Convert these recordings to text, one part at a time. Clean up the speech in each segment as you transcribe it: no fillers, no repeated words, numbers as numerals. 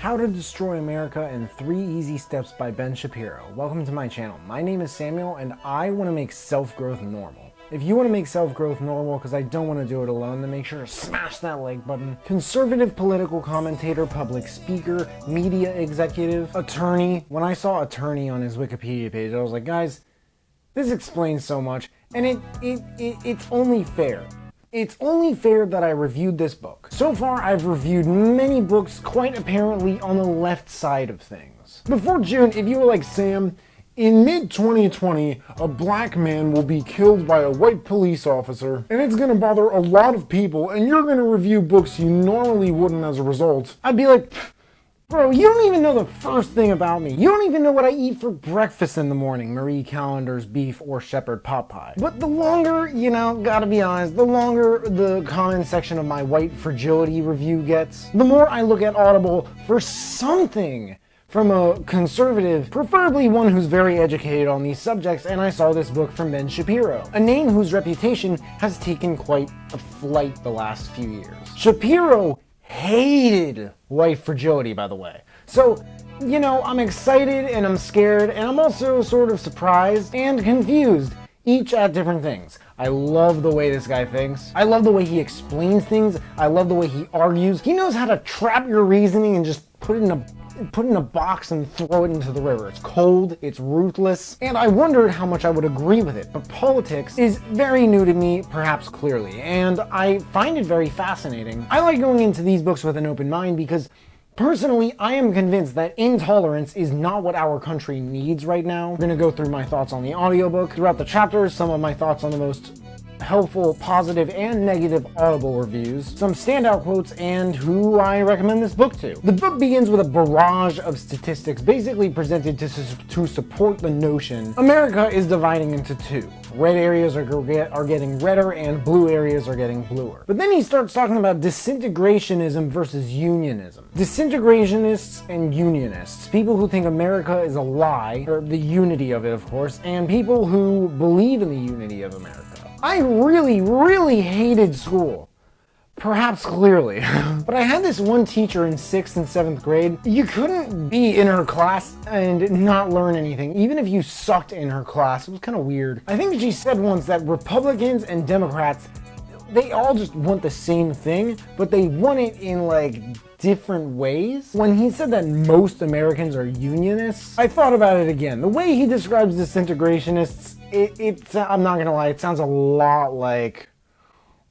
How to Destroy America in 3 Easy Steps by Ben Shapiro. Welcome to my channel. My name is Samuel and I want to make self-growth normal. If you want to make self-growth normal, because I don't want to do it alone, then make sure to smash that like button. Conservative political commentator, public speaker, media executive, attorney. When I saw attorney on his Wikipedia page, I was like, guys, this explains so much, and it's only fair. It's only fair that I reviewed this book. So far, I've reviewed many books quite apparently on the left side of things. Before June, if you were like, Sam, in mid-2020, a black man will be killed by a white police officer, and it's gonna bother a lot of people, and you're gonna review books you normally wouldn't as a result, I'd be like, bro, you don't even know the first thing about me. You don't even know what I eat for breakfast in the morning, Marie Callender's beef or shepherd pot pie. But the longer, gotta be honest, the longer the comment section of my white fragility review gets, the more I look at Audible for something from a conservative, preferably one who's very educated on these subjects, and I saw this book from Ben Shapiro, a name whose reputation has taken quite a flight the last few years. Shapiro hated white fragility, by the way. So, I'm excited and I'm scared and I'm also sort of surprised and confused, each at different things. I love the way this guy thinks. I love the way he explains things. I love the way he argues. He knows how to trap your reasoning and just put it in a box and throw it into the river. It's cold, it's ruthless, and I wondered how much I would agree with it. But politics is very new to me, perhaps clearly, and I find it very fascinating. I like going into these books with an open mind because personally, I am convinced that intolerance is not what our country needs right now. I'm gonna go through my thoughts on the audiobook. Throughout the chapters, some of my thoughts on the most helpful, positive, and negative Audible reviews, some standout quotes, and who I recommend this book to. The book begins with a barrage of statistics basically presented to support the notion America is dividing into 2. Red areas are getting redder and blue areas are getting bluer. But then he starts talking about disintegrationism versus unionism. Disintegrationists and unionists, people who think America is a lie, or the unity of it, of course, and people who believe in the unity of America. I really hated school. Perhaps clearly. But I had this one teacher in 6th and 7th grade. You couldn't be in her class and not learn anything, even if you sucked in her class. It was kind of weird. I think she said once that Republicans and Democrats, they all just want the same thing, but they want it in different ways. When he said that most Americans are unionists, I thought about it again. The way he describes disintegrationists, I'm not gonna lie, it sounds a lot like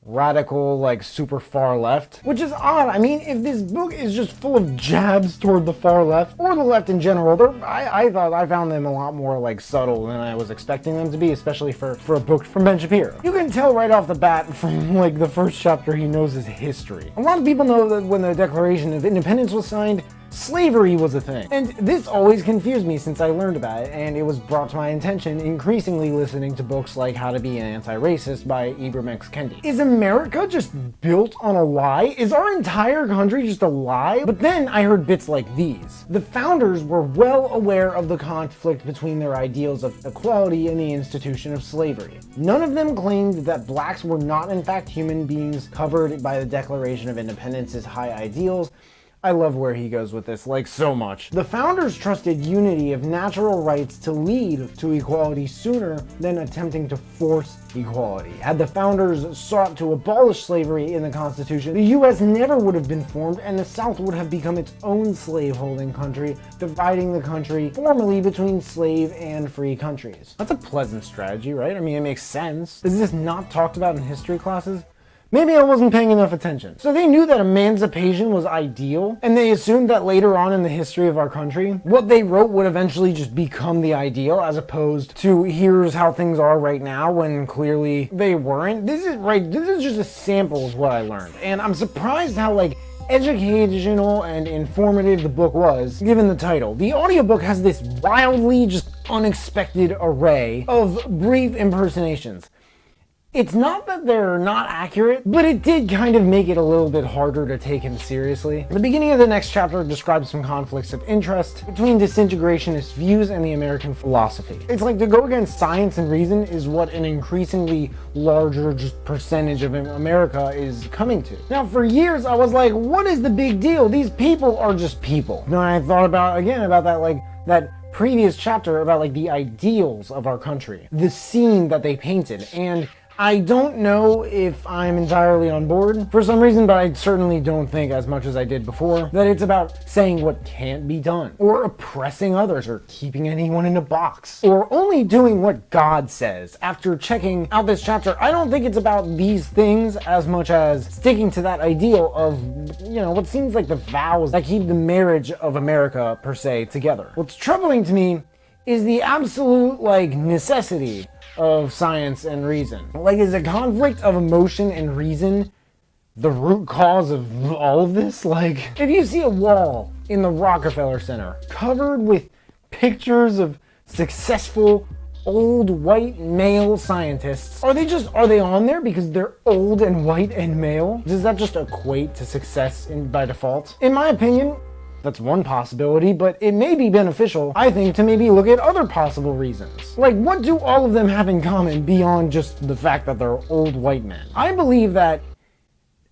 radical, super far left, which is odd. I mean, if this book is just full of jabs toward the far left, or the left in general, I found them a lot more subtle than I was expecting them to be, especially for a book from Ben Shapiro. You can tell right off the bat from the first chapter he knows his history. A lot of people know that when the Declaration of Independence was signed, slavery was a thing. And this always confused me since I learned about it, and it was brought to my attention increasingly listening to books like How to Be an Anti-Racist by Ibram X. Kendi. Is America just built on a lie? Is our entire country just a lie? But then I heard bits like these. The founders were well aware of the conflict between their ideals of equality and the institution of slavery. None of them claimed that blacks were not in fact human beings covered by the Declaration of Independence's high ideals. I love where he goes with this, so much. The founders trusted unity of natural rights to lead to equality sooner than attempting to force equality. Had the founders sought to abolish slavery in the Constitution, the U.S. never would have been formed and the South would have become its own slave-holding country, dividing the country formally between slave and free countries. That's a pleasant strategy, right? I mean, it makes sense. Is this not talked about in history classes? Maybe I wasn't paying enough attention. So they knew that emancipation was ideal, and they assumed that later on in the history of our country, what they wrote would eventually just become the ideal, as opposed to here's how things are right now, when clearly they weren't. This is just a sample of what I learned. And I'm surprised how educational and informative the book was, given the title. The audiobook has this wildly just unexpected array of brief impersonations. It's not that they're not accurate, but it did kind of make it a little bit harder to take him seriously. The beginning of the next chapter describes some conflicts of interest between disintegrationist views and the American philosophy. It's like to go against science and reason is what an increasingly larger percentage of America is coming to. Now, for years, I was like, what is the big deal? These people are just people. Then I thought about that previous chapter about the ideals of our country, the scene that they painted, and I don't know if I'm entirely on board for some reason, but I certainly don't think, as much as I did before, that it's about saying what can't be done, or oppressing others, or keeping anyone in a box, or only doing what God says. After checking out this chapter, I don't think it's about these things as much as sticking to that ideal of, what seems like the vows that keep the marriage of America, per se, together. What's troubling to me is the absolute, necessity of science and reason. Is a conflict of emotion and reason the root cause of all of this? If you see a wall in the Rockefeller Center covered with pictures of successful old white male scientists, are they on there because they're old and white and male? Does that just equate to success by default? In my opinion, that's one possibility, but it may be beneficial, I think, to maybe look at other possible reasons. What do all of them have in common beyond just the fact that they're old white men? I believe that,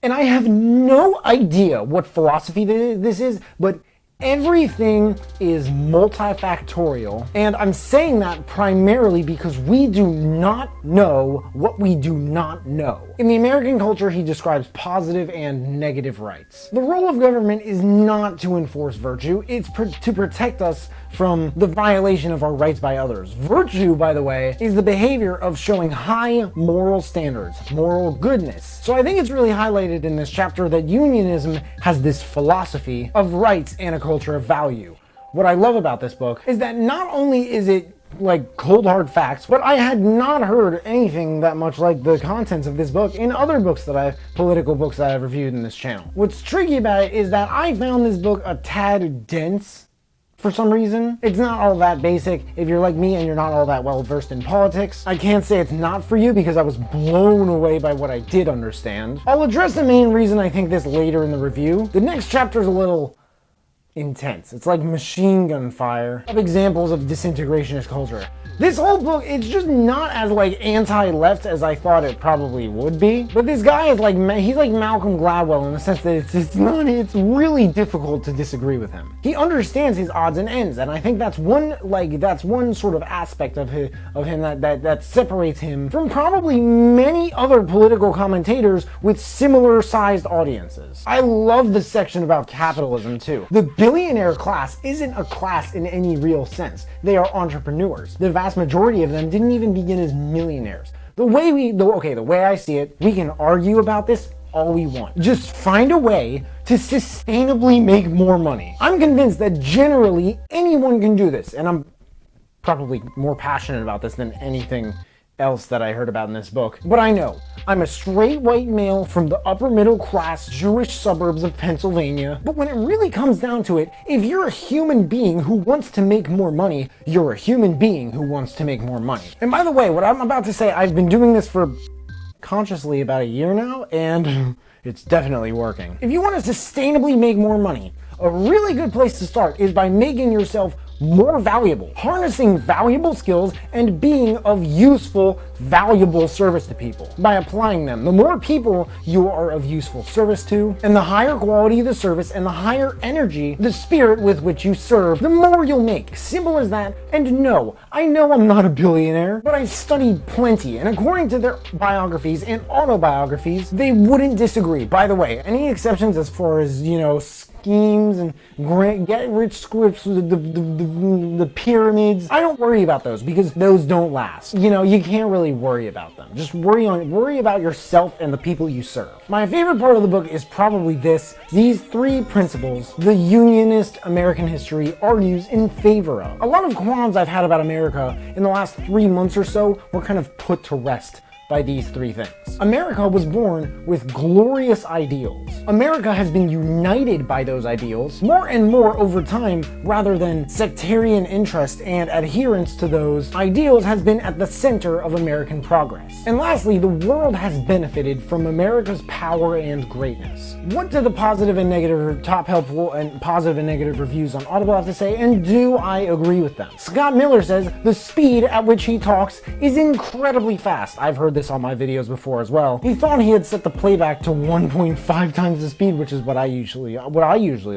and I have no idea what philosophy this is, but everything is multifactorial, and I'm saying that primarily because we do not know what we do not know. In the American culture, he describes positive and negative rights. The role of government is not to enforce virtue, it's to protect us from the violation of our rights by others. Virtue, by the way, is the behavior of showing high moral standards, moral goodness. So I think it's really highlighted in this chapter that unionism has this philosophy of rights and a culture of value. What I love about this book is that not only is it cold hard facts, but I had not heard anything that much like the contents of this book in other political books that I've reviewed in this channel. What's tricky about it is that I found this book a tad dense. For some reason, it's not all that basic. If you're like me and you're not all that well versed in politics, I can't say it's not for you because I was blown away by what I did understand. I'll address the main reason I think this later in the review. The next chapter is a little intense. It's like machine gun fire of examples of disintegrationist culture. This whole book, it's just not as anti-left as I thought it probably would be. But this guy is he's like Malcolm Gladwell in the sense that it's really difficult to disagree with him. He understands his odds and ends, and I think that's one sort of aspect of him that separates him from probably many other political commentators with similar sized audiences. I love the section about capitalism too. The billionaire class isn't a class in any real sense. They are entrepreneurs. The vast majority of them didn't even begin as millionaires. The way I see it, we can argue about this all we want. Just find a way to sustainably make more money. I'm convinced that generally anyone can do this, and I'm probably more passionate about this than anything else that I heard about in this book. But I know, I'm a straight white male from the upper middle class Jewish suburbs of Pennsylvania, but when it really comes down to it, if you're a human being who wants to make more money, you're a human being who wants to make more money. And by the way, what I'm about to say, I've been doing this for consciously about a year now, and it's definitely working. If you want to sustainably make more money, a really good place to start is by making yourself more valuable, harnessing valuable skills and being of useful, valuable service to people. By applying them, the more people you are of useful service to, and the higher quality the service and the higher energy, the spirit with which you serve, the more you'll make. Simple as that. And no, I know I'm not a billionaire, but I've studied plenty, and according to their biographies and autobiographies, they wouldn't disagree. By the way, any exceptions as far as, schemes and get rich scripts, the pyramids, I don't worry about those because those don't last. You can't really worry about them. Just worry about yourself and the people you serve. My favorite part of the book is probably these three principles the unionist American history argues in favor of. A lot of qualms I've had about America in the last 3 months or so were kind of put to rest by these three things. America was born with glorious ideals. America has been united by those ideals more and more over time, rather than sectarian interest and adherence to those ideals has been at the center of American progress. And lastly, the world has benefited from America's power and greatness. What do the positive and negative, top helpful and positive and negative reviews on Audible have to say, and do I agree with them? Scott Miller says the speed at which he talks is incredibly fast. I've heard this on my videos before as well. He thought he had set the playback to 1.5 times the speed, which is what I usually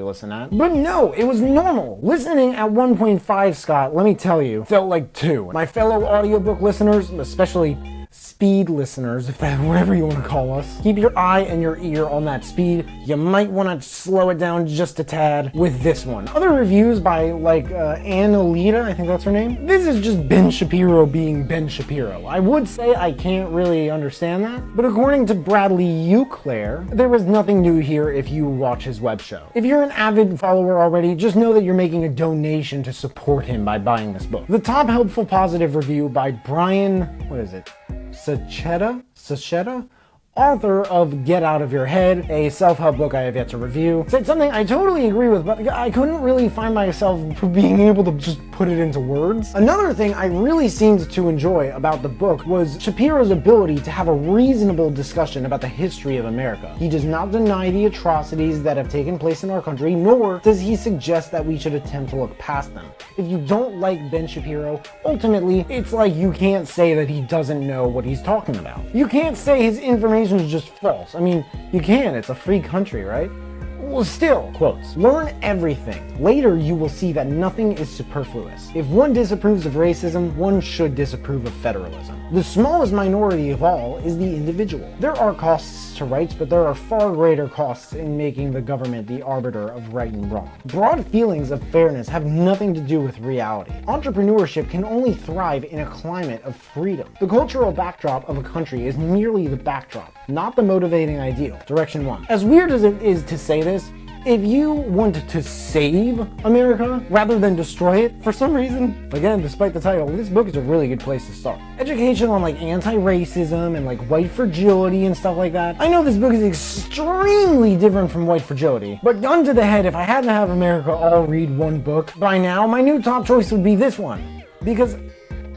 listen at. But no, it was normal. Listening at 1.5, Scott, let me tell you, felt like 2. My fellow audiobook listeners, especially speed listeners, if that, whatever you want to call us, keep your eye and your ear on that speed. You might want to slow it down just a tad with this one. Other reviews by Annalita, I think that's her name. This is just Ben Shapiro being Ben Shapiro. I would say I can't really understand that, but according to Bradley Euclair, there was nothing new here if you watch his web show. If you're an avid follower already, just know that you're making a donation to support him by buying this book. The top helpful positive review by Brian, what is it? Sachetta, author of Get Out of Your Head, a self-help book I have yet to review, said something I totally agree with, but I couldn't really find myself being able to just put it into words. Another thing I really seemed to enjoy about the book was Shapiro's ability to have a reasonable discussion about the history of America. He does not deny the atrocities that have taken place in our country, nor does he suggest that we should attempt to look past them. If you don't like Ben Shapiro, ultimately, it's like you can't say that he doesn't know what he's talking about. You can't say his information is just false. I mean, you can, it's a free country, right? Well, still, quotes, learn everything. Later you will see that nothing is superfluous. If one disapproves of racism, one should disapprove of federalism. The smallest minority of all is the individual. There are costs to rights, but there are far greater costs in making the government the arbiter of right and wrong. Broad feelings of fairness have nothing to do with reality. Entrepreneurship can only thrive in a climate of freedom. The cultural backdrop of a country is merely the backdrop, not the motivating ideal. Direction 1. As weird as it is to say this, if you want to save America rather than destroy it, for some reason, again, despite the title, this book is a really good place to start. Education on anti-racism and white fragility and stuff like that. I know this book is extremely different from white fragility, but gun to the head, if I had to have America all read one book, by now my new top choice would be this one. Because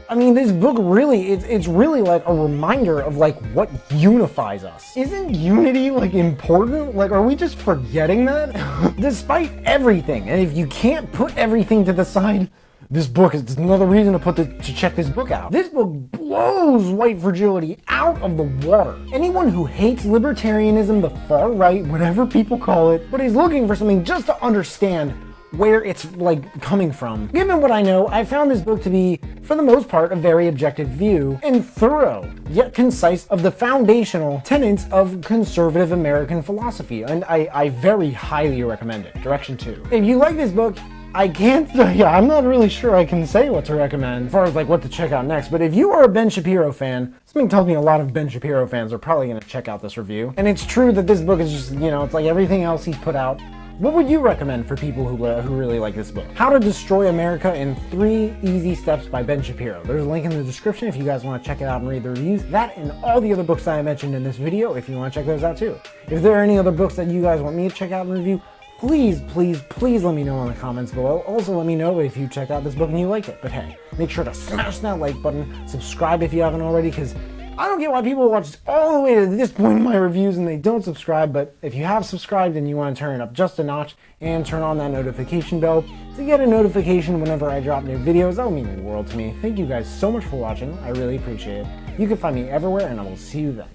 I mean, this book really, it's really a reminder of what unifies us. Isn't unity important? Are we just forgetting that? Despite everything, and if you can't put everything to the side, this book is another reason to check this book out. This book blows white fragility out of the water. Anyone who hates libertarianism, the far right, whatever people call it, but is looking for something just to understand where it's coming from. Given what I know, I found this book to be, for the most part, a very objective view and thorough, yet concise of the foundational tenets of conservative American philosophy, and I very highly recommend it. Direction 2. If you like this book, I'm not really sure I can say what to recommend as far as what to check out next, but if you are a Ben Shapiro fan, something tells me a lot of Ben Shapiro fans are probably going to check out this review. And it's true that this book is just, it's like everything else he's put out. What would you recommend for people who really like this book? How to Destroy America in 3 Easy Steps by Ben Shapiro. There's a link in the description if you guys want to check it out and read the reviews. That and all the other books that I mentioned in this video if you want to check those out too. If there are any other books that you guys want me to check out and review, please let me know in the comments below. Also, let me know if you checked out this book and you liked it. But hey, make sure to smash that like button, subscribe if you haven't already, because I don't get why people watch all the way to this point in my reviews and they don't subscribe, but if you have subscribed and you want to turn it up just a notch and turn on that notification bell to get a notification whenever I drop new videos, that will mean the world to me. Thank you guys so much for watching. I really appreciate it. You can find me everywhere and I will see you then.